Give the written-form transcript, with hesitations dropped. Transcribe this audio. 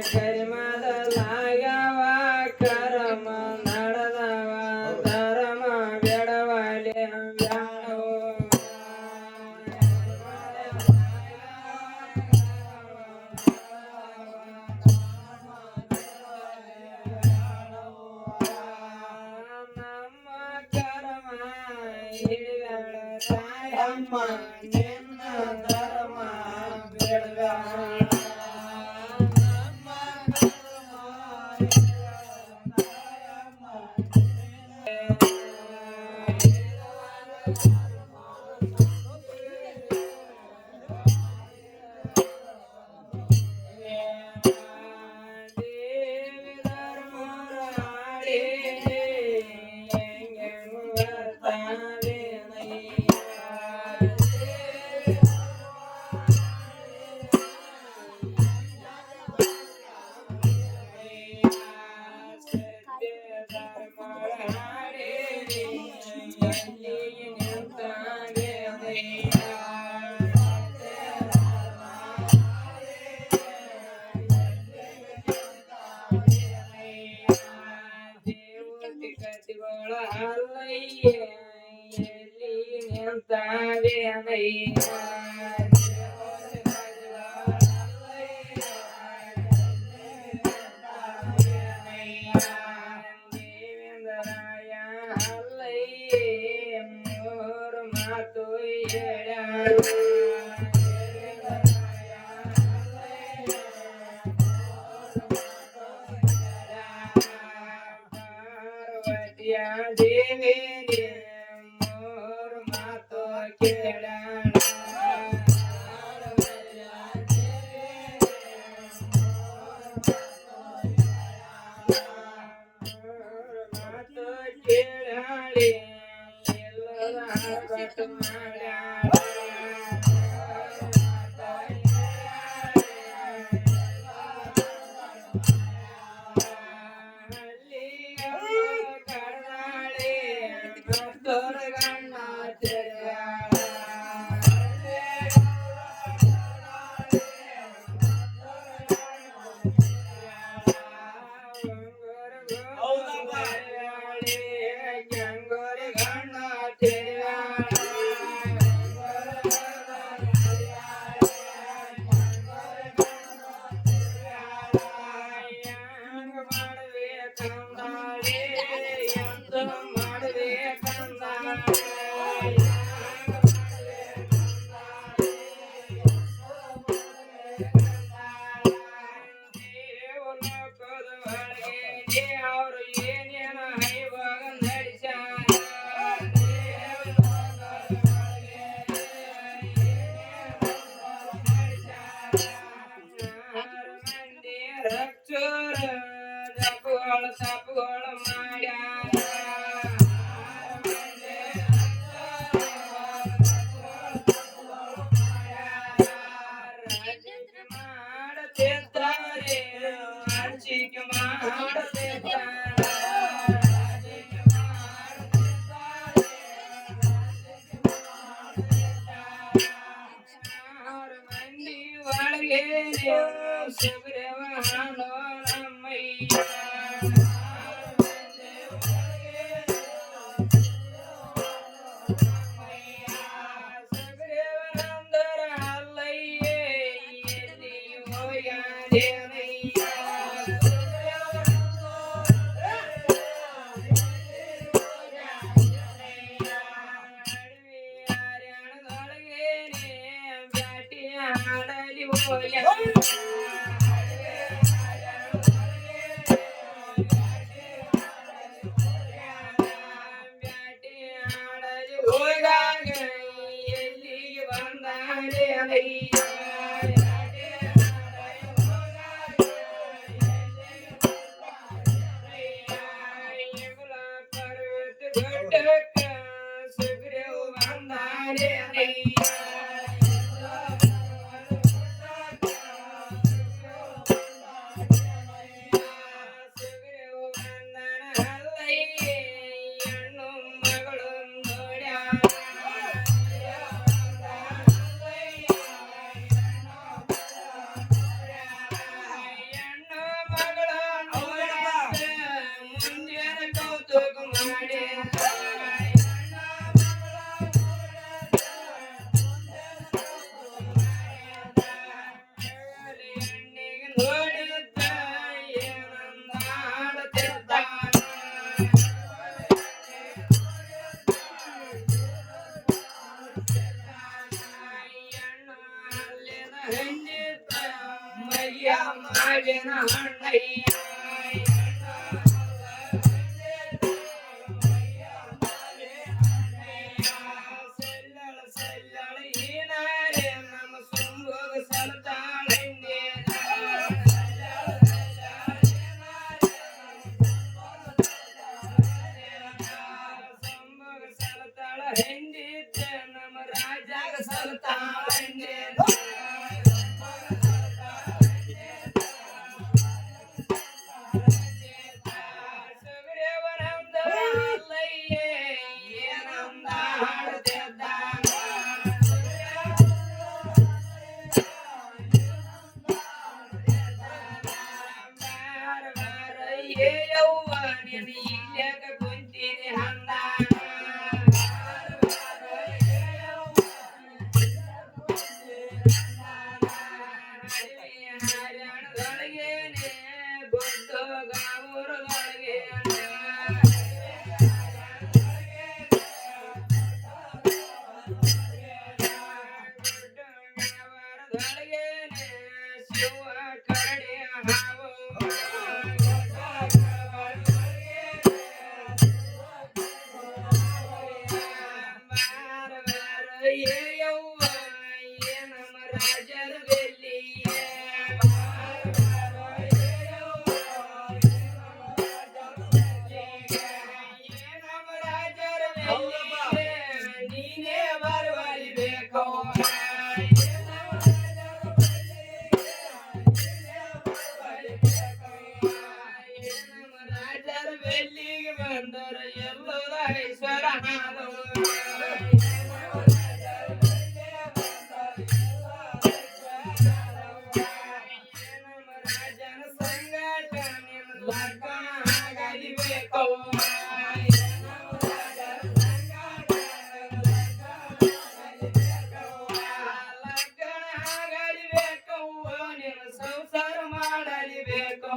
ಕರಿಮದಲಾಗ್ಯಾವ ಕರಮ ನಡೆದವ ಧರ್ಮ ಬೆಡವಲೆ ಬ್ಯಾಡೋ ನಮ್ಮ ಕರ್ಮ ಹಿಡಿದಾಳ ತಾಯಮ್ಮ ನಿನ್ನ ಧರ್ಮ ಬೆಳಗಾಳ ಎಲ್ಲಿ ನಿಂತಾವೆ ದೇವೇಂದ್ರಾಯ ಅಲ್ಲಯ್ಯ ಮೂರು ಮಾತು ಹೇಳ್ಯಾರು ಪಾರ್ವತಿಯ ದೇವಿ ಮೂರು ಮಾತು ಕೇಳ್ಯಾಳ ಮಾತು ಕೇಳಾಳಿ ಎಲ್ಲರ ಕಟ್ಟು ಮಾಡ್ಯಾಳ ಕರ್ನಾಳಿ ಗಣ್ಣ ತಿರ್ಗಾಳ ಗಂಗೋರಿ ಗಣ್ಣ ತಿರ್ಗಾಳ ಹೆಂಗ ಮಾಡ್ಬೇಕಂದಾಳೆ ಎಂತ ಮಾಡ್ಬೇಕಂದಾಳೆ ದೇವಲೋಕದ ಒಳಗೆ ಅವರು ಏನೇನ ಹೈವಾಗ ನಡೆಸ್ಯಾರ ಮಂದಿ ರಕ್ಷೋರ ತಪ್ಪುಗಳು ಮಾಡ್ಯಾರ ರಾಜಕೀಯ ಮಾಡುತ್ತಿದ್ದಾರೆ ಹಂಚಿಕೆ ಮಾಡುತ್ತಿದ್ದಾರೆ ಆರು ಮಂದಿ ಒಳಗೆ ಸುಗ್ರೀವನೋ ನಮ್ಮಯ್ಯ ಸುಗ್ರೀವನಂದರ ಅಲ್ಲಯ್ಯ ಎಲ್ಲಿ ಹೋಗ್ಯಾನೇನಯ್ಯ ಅಡವಿ ಹರ್ಯಾಣದೊಳಗೇನೆ ಬ್ಯಾಟಿ ಆಡಲಿ ಹೋಗ್ಯಾನ ಬ್ಯಾಟಿ ಆಡಲಿ ಹೋಗಾಗ ಎಲ್ಲಿಗೆ ಬಂದಾನೆ ಅಯ್ಯ ಪರ್ವತ ಗುಡ್ಡಕ್ಕ ಸುಗ್ರೀವ ಬಂದಾನೆ ಅಯ್ಯ ಸುಗ್ರೀವ ಬಂದನ ಅಲ್ಲಯ್ಯ ಹೆಣ್ಣು ಮಗಳು ನೋಡ್ಯಾಳ ಮಾವಿನ ಹಣ್ಣಯ್ಯ ಸೆಲ್ಲಳ ಸೆಲ್ಲಳ ಈನಾರೆ ನಮ್ಮ ಸುಂಬೋಗ ಸಲತಾಳೆಂದೇ ಸಂಬೋಗ ಸಲತಾಳ ಹೆಂದಿದ್ದೆ ನಮ್ಮ ರಾಜಾಗ ಸಲತಾಳೆಂದೇ ಶಿವ ಕರಡಿ ಹಾವು ಯವ್ವ ನಮ್ಮ ರಾಜರ ಬೆಲ್ಲಿಯೇ ನಮ್ಮ ರಾಜರ ಬೆಲ್ಲಿಯೇ ನೀನೇ ಬರವಲಿಬೇಕು ನಮ್ಮ ರಾಜರ ಬೆಲ್ಲಿಗೆ ಬಂದರ ಎಲ್ಲರ ಐಶ್ವರ ರಾಜನ ಸಂಗಾಟ ಲಗ್ನ ಆಗಲಿಬೇಕು ಲಗ್ನ ಆಗಲಿಬೇಕು ನಿನ್ನ ಸಂಸಾರ ಮಾಡಲಿಬೇಕು